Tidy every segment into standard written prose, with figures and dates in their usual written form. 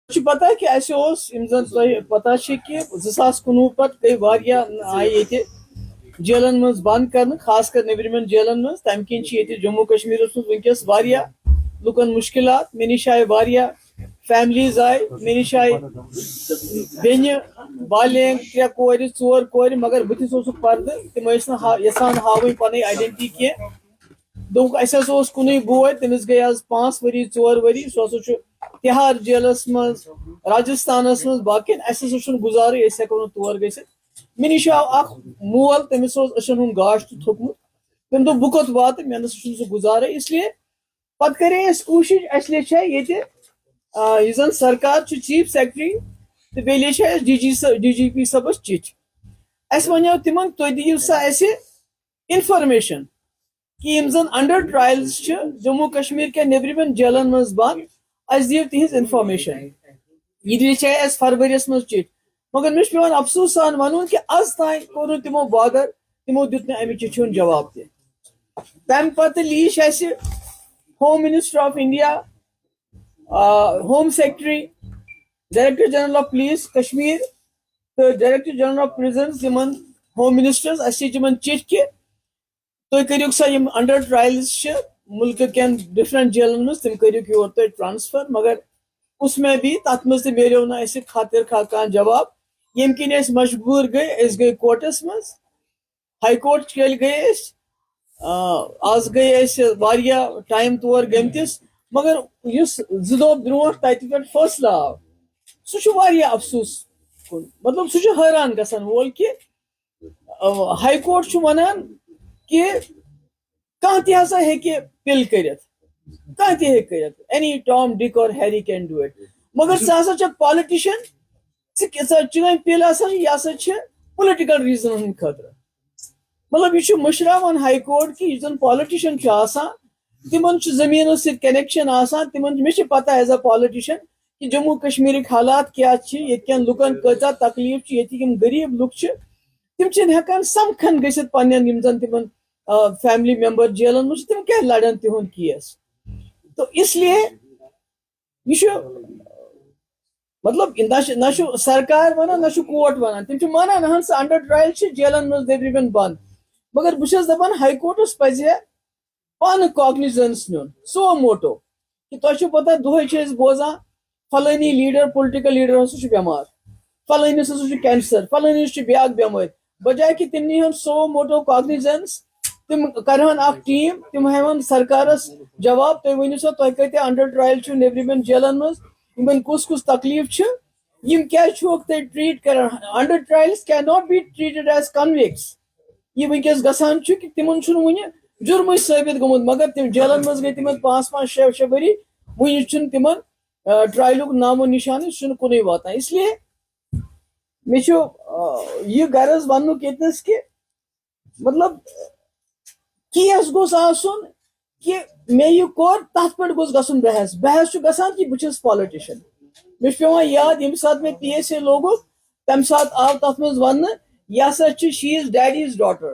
پتہ کہ اسہ زن پتہ کہ 2019 پتہ گئی واریاہ آئی یہ جیلن مز بند کرنے خاص کر نیبرمن جیلن مز تمہ کن یہ جموں کشمیر ونکس واریاہ لکن مشکلات مے نش آئی واریاہ فیملیز آئی مے نش آئی بینہ بالینگ 3 کور 4 کور مگر بتس اوسک پردہ تم یسان ہاویں پن آئیڈینٹی کی دوک اس کن بوے تمس گئی آز 5 ؤری 4 ؤری سہ تہار جیلس مز راجستانس مز باقین اس گزارے اس ہیکو نا تور گھت مے نش آو اخ مول تمس اچھن ہند گاش تھوکمت تم دو بہ کوت وات مے نس سہ گزارے اس لیے پتہ کرے اس کوشش اس لیے یہ زن سرکار چیف سیکرٹری تو بیٚیہِ لیچھے اس ڈی جی پی صبس چٹھ اس ونیو تمن تُہۍ دِیِو سا اسہِ انفارمیشن کہ یم زن انڈر ٹرائلز جموں کشمیر کے نیبرمن جیلن مز بند اس دیو تہذ انفارمیشن یہ لیچھے اس فرؤریس مز چٹھ مگر مجھ پیوان افسوس سان ون کہ آز تین کور تمو بادر تمو دیت امہ چٹھی ہند جواب تہ تمہ پتہ لیچھ اس home minister of India home secretary director general of police Kashmir تو ڈائریکٹر جنرل آف پرزنز یمن ہوم منسٹرز اس چٹھ کہ تُہۍ کٔرِو سا یم انڈر ٹرائلز ملک کین ڈفرنٹ جیلن مز تم کٔرِو یور تُہۍ ٹرانسفر مگر اس میں بھی تت مز تہ ملیو نا اسہ خاطر کھان جواب یم کن اس مجبور گئی اس گئی کورٹس مز ہائی کورٹ چل گئی آز گئی اس واریاہ ٹائم تور گمتس مگر اس 2 دۄہ برونٹھ تتہ پہ فیصلہ آو سہ واریاہ افسوس کن مطلب سہ حیران گژھان وول کہ ہائی کورٹ ونان کہ کانٛہہ تہِ ہسا ہیٚکہِ پِل کٔرِتھ کانٛہہ تہِ ہیٚکہِ کٔرِتھ اینی ٹام ڈِک اور ہیری کین ڈو اٹ مگر ژٕ ہسا چھکھ پالٹِشن چٲنۍ پِل ہسا یہِ ہسا چھِ پُلٹِکل ریٖزنن ہٕنٛدِ خٲطرٕ مطلب یہ مشراوان ہائی کورٹ کہ یُس زن پالٹِشن چھُ آسان تمن زمینس سۭتۍ کنیکشن آسان تمن مے چھِ پتہ ایز اے پالٹِشن کہ جموں کشمیرک حالات کیا ییٚتہِ کٮ۪ن لُکن کۭژاہ تکلیف چھِ ییٚتِکۍ یم غریب لُکھ چھِ تم چھِنہٕ ہٮ۪کان سمکھن گٔژھِتھ پننٮ۪ن یم زن تمن فیملی ممبر جیلن مجھ تم کیا لڑن تہد کیس تو اس لیے یہ مطلب نہ سرکار ونان نہ کورٹ ونان تم مانان اہن سا انڈر ٹرائل جیلن مز نیبرمن بند مگر بہس دپان ہائی کورٹس پزِ پانہ کاگنیزنس نیون سو موٹو کہ تہ پتہ دہے بوزان فلانی لیڈر پُلٹِکل لیڈر ہسا بیمار فلٲنِس ہسا کینسر فلٲنِس بیاکھ بیمٲرۍ بجائے کہ تم نیہن سو موٹو کاگنیزنس تم کرہن اخ ٹیم تم ہیون سرکارس جواب تُہۍ ؤنِو سا تۄہہِ کۭتیاہ انڈر ٹرائل چھُ نیبرمن جیلن مز یمن کُس تکلیف چھُ یم کیا چھوکھ تُہۍ ٹریٹ کران under trials can not be treated as convicts یہ ونکس گژھان چھُ کہ تمن چھُنہٕ وُنہِ جُرمٕے ثٲبت گوٚمُت مگر تم جیلن مز گٔے تمن 5-5 6 ؤری وُنہِ چھُنہٕ تمن ٹرائلُک نامو نشانہ سہ چھُنہٕ کُنُے واتان اس لیے مے چھُ یہ غرض وننُک ییٚتنس کہ مطلب کیس گوٚژھ آسُن کہ مے یہ کور تتھ پٮ۪ٹھ گوٚژھ گژھُن بحث چھُ گژھان کہ بہٕ چھُس پالٹِشن مے چھُ پیوان یاد ییٚمہِ ساتہٕ مےٚ PSA لوگُکھ تمہِ ساتہٕ آو تتھ منٛز وننہٕ یہ ہسا چھِ شی از ڈیڈیز ڈاٹر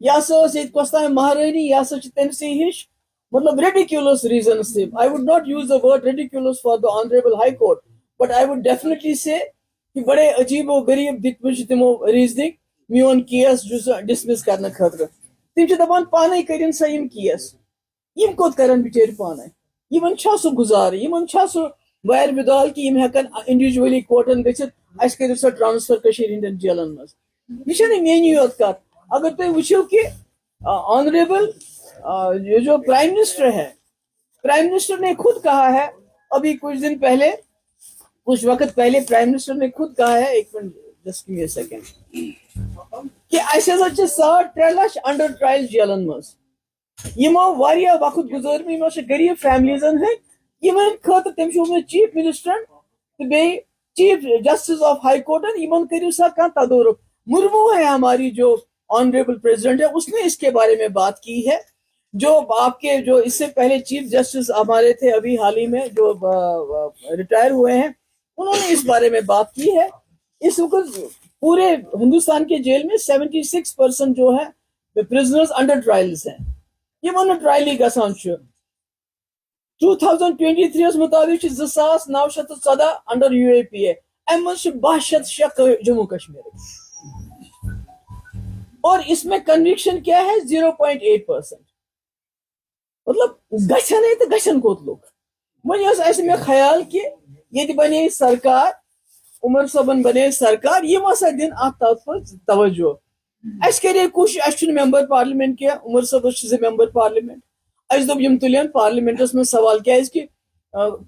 یہ ہسا ٲس ییٚتہِ کۄس تام مہارٲنی یہ ہسا چھِ تٔمسٕے ہِش مطلب ridiculous reasons I would not use the word ridiculous for the honorable high court but I would definitely say کہ بڑے عجیب و غریب دِتمٕتۍ چھِ تِمو ریٖزنِنگ میون کیس ڈسمس کرنہٕ خٲطرٕ تم چھِ دپان پانے کٔرِن سا یم کیس یم کوٚت کرن بِچٲرۍ پانے یمن چھا سُہ گزارٕ یمن چھا سُہ وارِ بدال کہ یم ہیکن انڈیویجولی کورٹن گٔژھِتھ اسہِ کٔرِو سا ٹرانسفر کٔشیٖرِ ہٕنٛدٮ۪ن جیلن منٛز یہ چھنہٕ میٲنی یوت کتھ اگر تُہۍ وٕچھِو کہ آنریبل یہ جو پرائم منسٹر ہے پرائم منسٹر نے خود کہا ہے ابھی کچھ وقت پہلے پرائم منسٹر نے خود کہا ہے ایک minute just give me a second کہ اسہِ ہسا چھِ 3.5 لچھ انڈر ٹرائل جیلن مز یمو واریاہ وقت گزٲرمٕتۍ یمو چھِ غریب فیملیزن ہٕنٛدۍ یمن خٲطرٕ تٔمۍ چھُ ووٚنمُت چیف منسٹرن تہٕ بیٚیہِ چیف جسٹس آف ہائی کورٹن یمن کٔرِو سا کانٛہہ تدورُک مرمو ہے ہماری جو آنریبل پریزیڈنٹ ہے اس نے اس کے بارے میں بات کی ہے جو آپ کے جو اس سے پہلے چیف جسٹس ہمارے تھے ابھی حال ہی میں جو ریٹائر ہوئے ہیں انہوں نے اس بارے میں بات کی ہے اس وقت پورے ہندوستان کے جیل میں 76% جو ہے پرزنرز انڈر ٹرائلز ہیں یہ ون ٹرائل ہی گژھان چھُ 2023 مطابق 2914 انڈر UAPA ام من 1206 جموں کشمیر اور اس میں کنوکشن کیا ہے 0.8%. مطلب گھن تو گھن کوت لوگ ون اس میں خیال کہ یہ بنے سرکار عمر صٲبن بنے سرکار یم ہسا دن ات توجہ اس کرے کوشش اس ممبر پارلیمنٹ کیا عمر صٲبس زٕ ممبر پارلیمنٹ اس دوٚپ یم تُلن پارلیمنٹس میں سوال کیازِ کہ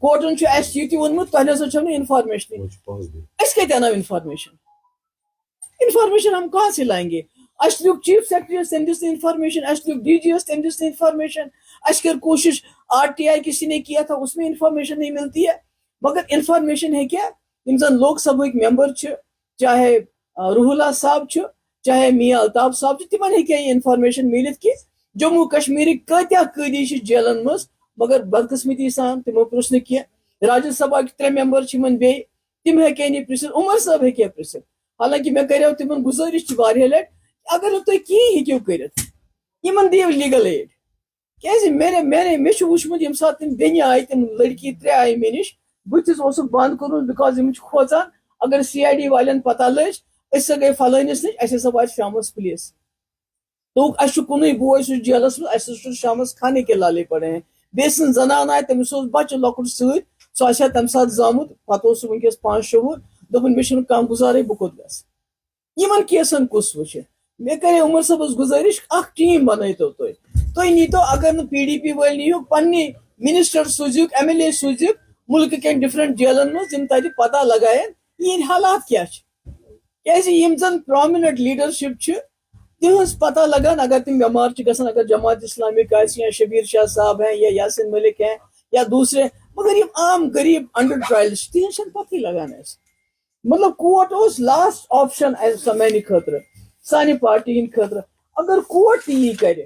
کورٹن اس یہ وونمُت تۄہہِ نسا چھو نہٕ انفارمیشن اس کتہِ انو انفارمیشن ہم کہاں سے لائیں گے اس لیے چیف سیکرٹری تم دس انفارمیشن اس لیے DG تم دس انفارمیشن اس کر کوشش RTI کسی نے کیا تھا اس میں انفارمیشن نہیں ملتی ہے مگر انفارمیشن ہے کیا یم زن لوک سبھا ممبر چاہے روح اللہ صاحب چاہے میاں الطاف صاحب تمن ہیٚکہِ یہ انفارمیشن ملت کہ جموں کشمیر کتیا قیدی جیلن مز مگر بدقسمتی سان تمو پرس نا کی راجیہ سبھا 3 ممبر بی تم ہیٚکے نہٕ پرژھِتھ عمر صاحب ہیٚکے پرژھِتھ حالانکہ میں کریو تمن گزارش واریاہ لٹ اگر نہٕ تُہۍ کِہیٖنۍ ہیٚکِو کٔرِتھ یمن دیو لیگل ایڈ کیازِ مےٚ چھُ وٕچھمُت ییٚمہِ ساتہٕ تِم بیٚنہِ آیہِ تِم لڑکی 3 آیہِ مےٚ نِش بٕتھِس اوسُکھ بنٛد کوٚرمُت بِکاز یِم چھِ کھوژان اگر CID والٮ۪ن پتہ لٔج أسۍ ہسا گٔے فلٲنِس نِش اَسہِ ہسا واتہِ شامس پُلیٖس دوٚپُکھ اَسہِ چھُ کُنُے بوے سُہ جیلس منٛز اَسہِ چھُ شامس کھانے کے لالے پڑے ہیں بیٚیہِ سٕنٛز زنان آیہِ تٔمِس اوس بچہِ لۄکُٹ سۭتۍ سُہ آسہِ ہا تمہِ ساتہٕ زامُت پتہٕ اوس سُہ وٕنکیٚس 5-6 وُہُر دوٚپُن مےٚ چھُنہٕ کانٛہہ گُزارے بہٕ کوٚت گژھٕ یمن کیسن کُس وٕچھِ مےٚ کرے عمر صٲبس گزٲرش اکھ ٹیٖم بنٲیتو تُہۍ نیٖتو اگر نہٕ PDP وٲلۍ نِیِو پننہِ منسٹر سوٗزِکھ MLA سوٗزِکھ ملکہٕ کٮ۪ن ڈفرنٹ جیلن منٛز یِم تتہِ پتہ لگاین یِہنٛدۍ حالات کیاہ چھِ کیازِ یِم زن پرامننٹ لیڈرشپ چھِ تہذ پتہ لگان اگر تم بیمار گژھان اگر جماعت اسلامک یا شبیر شاہ صاحب ہیں یا یاسین ملک ہیں یا دوسرے مگر یہ عام غریب انڈر ٹرائل تہذ پتہ لگان مطلب کورٹ اس لاسٹ آپشن میانہ خاطر سانہ پارٹی ہند خاطر اگر کورٹ تہ یہ کرِ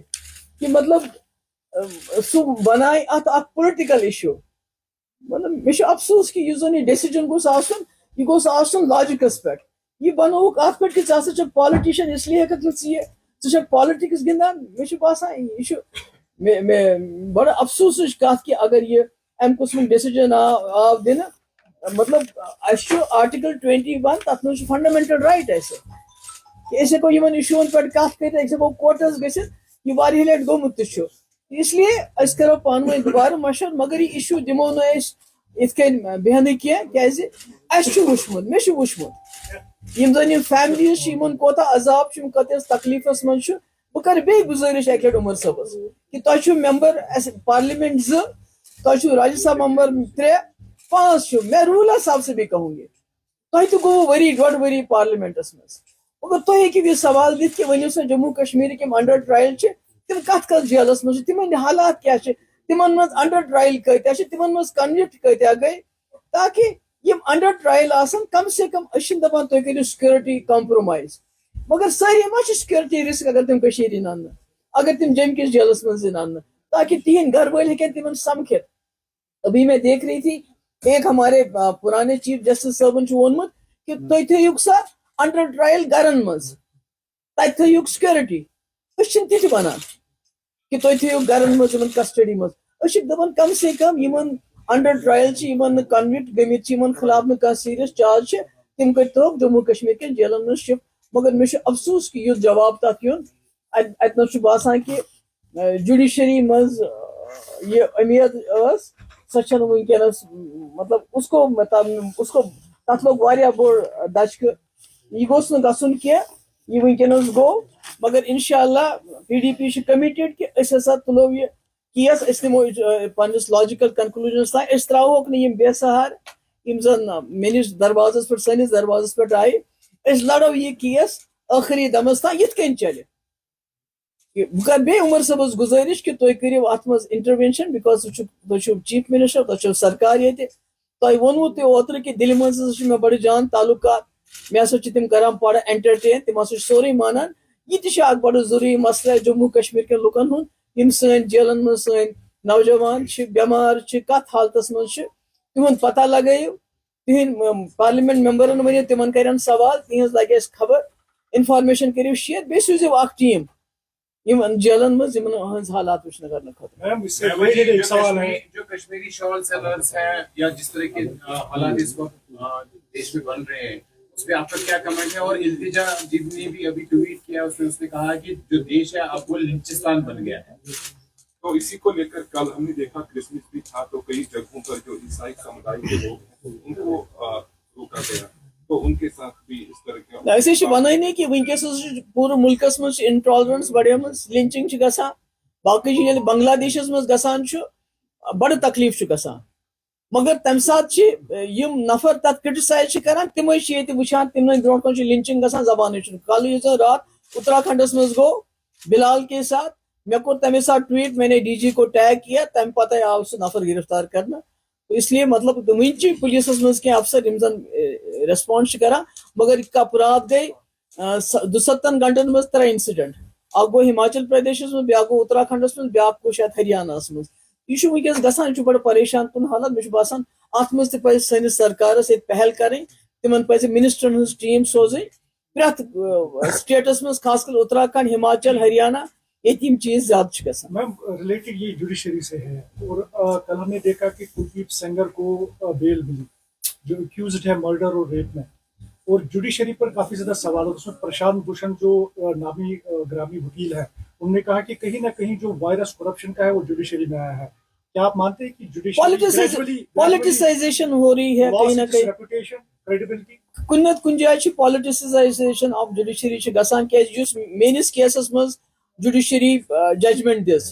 کہ مطلب سہ بنائے ات اخ پُلٹِکل ایشو مطلب مے افسوس کہ اس زن یہ ڈیسیجن گوٚژھ آسُن یہ گوٚژھ آسُن لاجکس پہ یہ بنوک ات پہ کہ ژٕ ہسا چھکھ پالٹیشن اس لیے ہیککھ نہٕ ژٕ چھکھ پالٹکس گندان مے باسان یہ بڑا افسوسٕچ کتھ کہ اگر یہ ام قسمک ڈیسیجن آو دنہٕ مطلب اس آرٹیکل 21 تک مجھ فنڈامنٹل رائٹ ایسے کہ اس کو یمن ایشون پہ کت کر اس کو کورٹس گھت یہ واریاہ لٹ گومت تہ اس لیے اس کرو پان ؤنۍ دوبارہ مشور مگر یہ ایشو دمو نہ ات کن بیہنہ کیازِ اس وچھمت مے وچھمت یم زن فیملیز یمن کوتا عذاب کتس تکلیفس من بہ کر بیٚیہِ گزارش اکہ لٹ عمر صٲبس کہ تۄہہِ چھو ممبر پارلیمنٹ 2 تۄہہِ چھو راجیہ سبھا ممبر 3 5 چھو میں رولر صاحب سے بھی کہوں گی تۄہہِ تہِ گوٚوُ ؤری ڈۄڈ ؤری پارلیمنٹس منٛز مگر تُہۍ ہیٚکِو یہ سوال دِتھ کہ ؤنِو سا جموں کشمیرٕکۍ یِم انڈر ٹرایل چھِ تم کتھ جیلس منٛز چھِ تمن حالات کیاہ چھِ تمن منٛز انڈر ٹرایل کۭتیاہ چھِ تمن منٛز کنوکٹ کۭتیاہ گٔے تاکہ یم انڈر ٹرایل آسن کم سے کم أسۍ چھِنہٕ دپان تُہۍ کٔرِو سکیورٹی کمپرومائز مگر سٲری ما چھِ سکیورٹی رسک اگر تم کٔشیٖرِ یِن اننہٕ اگر تم جمۍ کس جیلس منٛز یِن اننہٕ تاکہ تہنٛدۍ گھر وٲلۍ ہیٚکن تمن سمکھِتھ ابھی میں دیکھ رہی تھی ایک ہمارے پرانے چیف جسٹس صٲبن چھُ ووٚنمُت کہ تُہۍ تھٲیِو سا انڈر ٹرایل گرن منٛز تتہِ تھٲیِو سکیورٹی أسۍ چھِنہٕ تہِ تہِ ونان کہ تُہۍ تھٲیِو گرن منٛز یِمن کسٹڈی منٛز أسۍ چھِ دپان کم سے کم یمن انڈر ٹرایل چھِ یمن نہٕ کنوکٹ گٔمٕتۍ چھِ یمن خلاف نہٕ کانٛہہ سیریس چارج چھِ تم کٔرۍتوکھ جموں کشمیر کٮ۪ن جیلن منٛز شفٹ مگر مےٚ چھُ افسوس کہ یُتھ جواب تتھ یُن اتہِ نس چھُ باسان کہ جوڈیشری منٛز یہ امید ٲس سۄ چھنہٕ ونکیٚنس مطلب اس کو تتھ لوگ واریاہ بوٚڑ دھچکہٕ یہ گوٚژھ نہٕ گژھُن کینٛہہ یہ ونکیٚنس گوٚو مگر انشاءاللہ PDP چھِ کمٹڈ کہ أسۍ ہسا تُلو یہ کیس أسۍ نِمو پننس لاجکل کنکلوجنس تام أسۍ تراوہوکھ نہٕ یم بے سہار یم زن میٲنِس دروازس پٮ۪ٹھ سٲنِس دروازس پٮ۪ٹھ آیہِ أسۍ لڑو یہ کیس ٲخری دمس تام یِتھ کٔنۍ چلہِ بہٕ کرٕ بیٚیہِ عمر صٲبس گزٲرش کہ تُہۍ کٔرِو اتھ منٛز انٹروینشن بکاز تُہۍ چھِو چیف منسٹر تۄہہِ چھو سرکار ییٚتہِ تۄہہِ ووٚنوُ تہِ اوترٕ کہ دِلہِ منٛز ہسا چھِ مےٚ بڑٕ جان تعلقات مےٚ ہسا چھِ تِم کران بڑٕ انٹرٹین تِم ہسا چھِ سورُے مانان یہ تہِ چھُ اکھ بڑٕ ضروٗری مسلہٕ جموں کشمیر کٮ۪ن لُکن ہُنٛد یِم سٲنۍ جیلن منٛز سٲنۍ نوجوان چھِ بٮ۪مار چھِ کتھ حالتس منٛز چھِ تِہُنٛد پتہ لگٲیِو تِہنٛدۍ پارلیمنٹ ممبرن ؤنِو تِمن کرن سوال تِہنٛز لگہِ اَسہِ خبر انفارمیشن کٔرِو شیر بیٚیہِ سوٗزِو اکھ ٹیٖم جیلن مز ہز حالات وچھنے کرنے خاطر. میم اس سے ریلیٹڈ ایک سوال ہے. جو کشمیری شال سیلرز ہیں یا جس طرح کے حالات اس وقت دیش میں بن رہے ہیں اس پہ آپ کا کیا کمنٹ ہے؟ اور التجا جی نے بھی ابھی ٹویٹ کیا, اس نے کہا کہ جو دیش ہے اب وہ لنچستان بن گیا ہے. تو اسی کو لے کر کل ہم نے دیکھا کرسمس بھی تھا تو کئی جگہوں پر جو عیسائی سمدائی کے لوگ ہیں ان کو روکا گیا, تو ان کے ساتھ بھی اس طرح کے ایسے ونانے کہ ونکس پورے ملکس مز انٹالرنس بڑے لنچنگ گژھان باقی ییٚلہِ بنگلہ دیشس مز گژھان بڑٕ تکلیف گژھان مگر تمہ سات یم نفر تک کرٹیسائز کران تمے یہ وچان تمن برو کن لنچنگ گژھان زبان کل یس رات اتراکھنڈس مز گو بلال کے ساتھ میں کور تمے ساتھ ٹویٹ, میں نے ڈی جی کو ٹیگ کیا, تمہ پتہ آو سہ نفر گرفتار کرنا. تو اس لیے مطلب ون پولیس مز کی افسر یم زن ریسپانس کران مگر کپرات گئی 72 گھنٹن مز 3 انسیڈنٹ. اک گو ہماچل پردیش مز, بیا گو اتراکھنڈس مز, بیا گو شاید ہریانہ مز. یہ ونکس گژھان بڑ پریشان کن حالت. مجھے باسان ات مز تہ پزِ سٲنِس سرکارس یہ پہل کریں, تمن پزِ منسٹرن ہز ٹیم سوزیں پریت سٹیٹس مز, خاص کر اتراکھنڈ, ہماچل, ہریانہ, یہ چیز زیادہ گژھان. میم ریلیٹڈ یہ جوڈیشری سے ہے, اور کل ہم نے دیکھا کہ کلدیپ سینگر کو بیل ملی جو ایکیوزڈ ہے مرڈر اور ریپ میں, اور جوڈیشری پر کافی زیادہ سوال ہے. اس میں پرشانت بھوشن جو نامی گرامی وکیل ہے, انہوں نے کہا کہ کہیں نہ کہیں جو وائرس کرپشن کا ہے وہ جوڈیشری میں آیا ہے. کیا آپ مانتے ہیں کہ جوڈیشری پالیٹیسائزیشن ہو رہی ہے کہیں نہ کہیں, ریپوٹیشن کریڈیبلٹی کن نت کن جائے پالیٹیسائزیشن آف جوڈیشری گژھان کیس میانس کیسس مز جوڈیشری ججمنٹ دس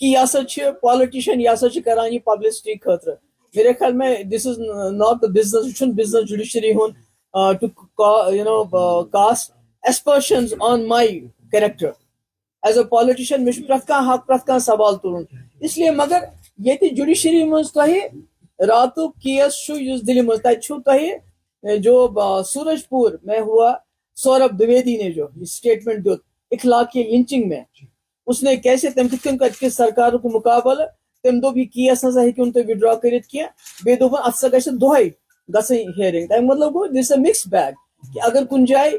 کہ یہ ہسا پالٹیشن, یہ ہسا کران یہ پبلسٹی خاطر. میرے خیال میں this is not the business, یہ business judiciary had to cast aspersions on my character as a politician. مجھے پریت کھانا حق, پریت کھانا سوال تلن. اس لیے مگر یہ جوڈیشری مز تہ رات کیس دلی مز تہ جو سورج پور میں ہوا سوربھ دویدی نے جو اسٹیٹمنٹ دیت اخلاقی لنچنگ میں, اس نے کیسے تم کتن کر سرکار کو مقابل تم دو کیس نسا ہوں تھی وڈرا کرت کی بیٚیہِ دوٚپُن اتھ سا گژھِ دۄہے گژھٕنۍ ہیئرنگ. تمیُک مطلب گوٚو دس اے مکس بیگ کہ اگر کن جائے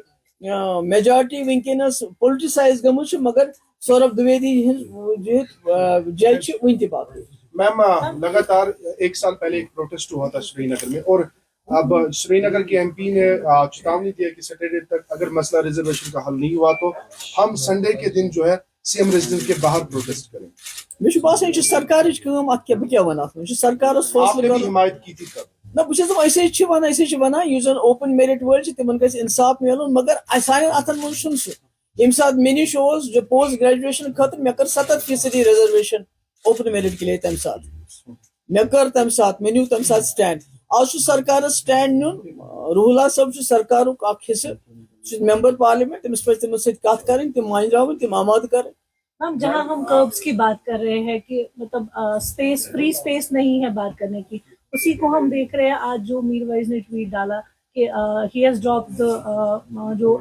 میجارٹی ونکس پولٹیسائز گمٕژ چھِ مگر سوربھ دویدی ہٕنٛز جج چھِ وُنہِ تہِ باقٕے. میم لگاتار 1 سال پہلے ایک پروٹیسٹ ہوا تھا سری نگر میں, اور اب سری نگر کے ایم پی نے چیتاونی دیا کہ سیٹرڈے تک اگر مسئلہ ریزرویشن کا حل نہیں ہوا تو ہم سنڈے کے دن جو ہے سی ایم ریزیڈنٹ کے باہر پروٹیسٹ کریں. مجھے باسان یہ سرکارچ کٲم ات کیا بہ کیا ون ات سرکارس آپ فٲصلہٕ نے بھی کرُن. حمایت کی تھی تب. نہ بہٕ چھُس دپان أسے ونان یُس زن اوپن میرٹ وٲلۍ چھِ تمن گژھِ انصاف میلُن مگر سانٮ۪ن اتھن منٛز چھُنہٕ سُہ. ییٚمہِ ساتہٕ مےٚ نِش اوس جو پوسٹ گریجویشن خٲطرٕ مےٚ کٔر 70% ریزرویشن اوپن میرٹ کے لیے تمہِ ساتہٕ مےٚ کٔر تمہِ ساتہٕ مےٚ نیوٗ تمہِ ساتہٕ سٹینڈ. آز چھُ سرکارس سٹینڈ نیُن. روحلا صٲب چھُ سرکارُک اکھ حصہٕ, سُہ چھُ ممبر پارلیمنٹ, تٔمِس پزِ تِمن سۭتۍ کتھ کرٕنۍ, تِم مانراوٕنۍ, تِم آمادٕ کرٕنۍ. ہم جہاں ہم کربس کی بات کر رہے ہیں کہ مطلب اسپیس فری اسپیس نہیں ہے بات کرنے کی, اسی کو ہم دیکھ رہے ہیں آج جو میر وائز نے ٹویٹ ڈالا کہ ہی ہیز ڈراپ جو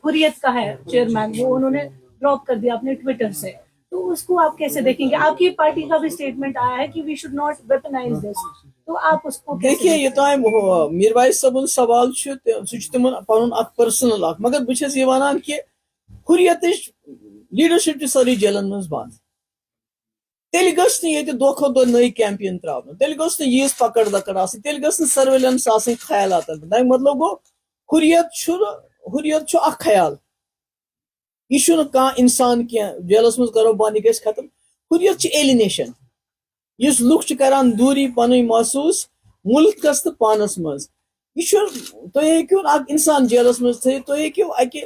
حریت کا ہے چیئرمین, وہ انہوں نے ڈراپ کر دیا اپنے ٹویٹر سے. تو اس کو آپ کیسے دیکھیں گے؟ آپ کی پارٹی کا بھی اسٹیٹمنٹ آیا ہے کہ وی شوڈ ناٹ ویپنائز دس, تو آپ اس کو دیکھیے یہ تو میر وائز صبن سوال سہ تمن پن اک پرسنل اک, مگر بہ چھس یہ ونان کہ حریتچ لیڈرشپ ساری جیلن مز بند. تیل گھس یہ دہ کھت دہ نئی کیمپین تراؤن, تیل گھس ییز پکڑ دکڑ آسن, تیل گھس سرویلنس آسن خیالات. تمیُک مطلب گو حریت اخ خیال, یہ کھانا انسان کی جیلس مز کرو بند, یہ گژھِ ختم. حریت ایلینیشن, اس لُکھ کران دوری پن محسوس ملکس تو پانس مز. یہ تھی ہیٚکِو اکھ انسان جیلس مز تھٲیِتھ, تُہۍ ہیٚکِو اکہ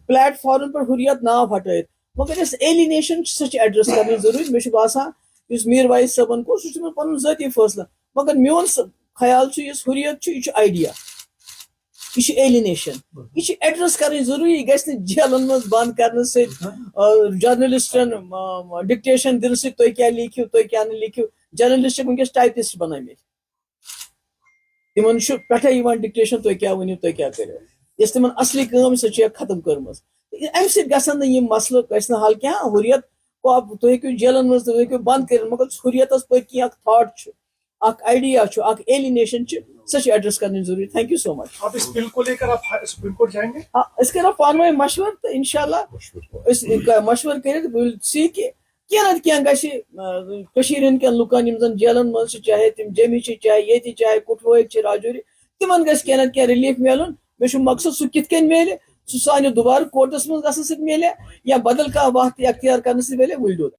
پلیٹ فارم پر حریت ناو ہٹٲیِتھ, مگر یس ایلینیشن سہ ایڈریس کرنی ضروری. مےٚ چھُ باسان یُس میر وائز صٲبن کوٚر سُہ چھُ پنُن ذٲتی فٲصلہٕ, مگر میون خیال چھُ یُس حریت چھُ, یہ چھُ آئیڈیا, یہ ایلینیشن, یہ ایڈریس کرنی ضروری. یہ گژھِ نہٕ جیلن مز بند کرنے سۭتۍ جرنلسٹن ڈکٹیشن دن سۭتۍ تُہۍ کیٛاہ لیکھِو تُہۍ کیٛاہ نہٕ لیکھِو. جرنلسٹ چھِ ونکیٚس ٹائپسٹ بنٲمٕتۍ, تمن چھُ پٮ۪ٹھے یِوان ڈکٹیشن تُہۍ کیٛاہ ؤنِو تُہۍ کیٛاہ کٔرِو. یس تمن اصلی کٲم سۄ چھِ ختم کٔرمٕژ. امہِ سۭتۍ گژھن نہٕ یِم مسلہٕ گژھِ نہٕ حل کینٛہہ. حریت تُہۍ ہیٚکِو جیلن منٛز تُہۍ ہیٚکِو بند کٔرِتھ, مگر حریتس پٔتۍ کِنۍ اکھ تھاٹ چھُ, اخ آئیڈیا اخ ایلینیشن سہ ایڈریس کرنے ضروری. تھینک یو سو مچ. اب اس بل کو لے کر آپ سپریم کورٹ جائیں گے؟ اس کرو پانوے مشور تو انشاءاللہ مشور کر سی کہ نت کی ہندین لکن زن جیلن مز چاہے تم جمی چاہے یہ چاہے کٹوک راجوری تمن گھس کی نت کی ریلیف ملن. مے مقصد سہ کت کن ملے سہ سانہ دوبارہ کورٹس مز گھن سی ملے یا بدل کھانا وقت اختیار کرنے سی ملے ول دو.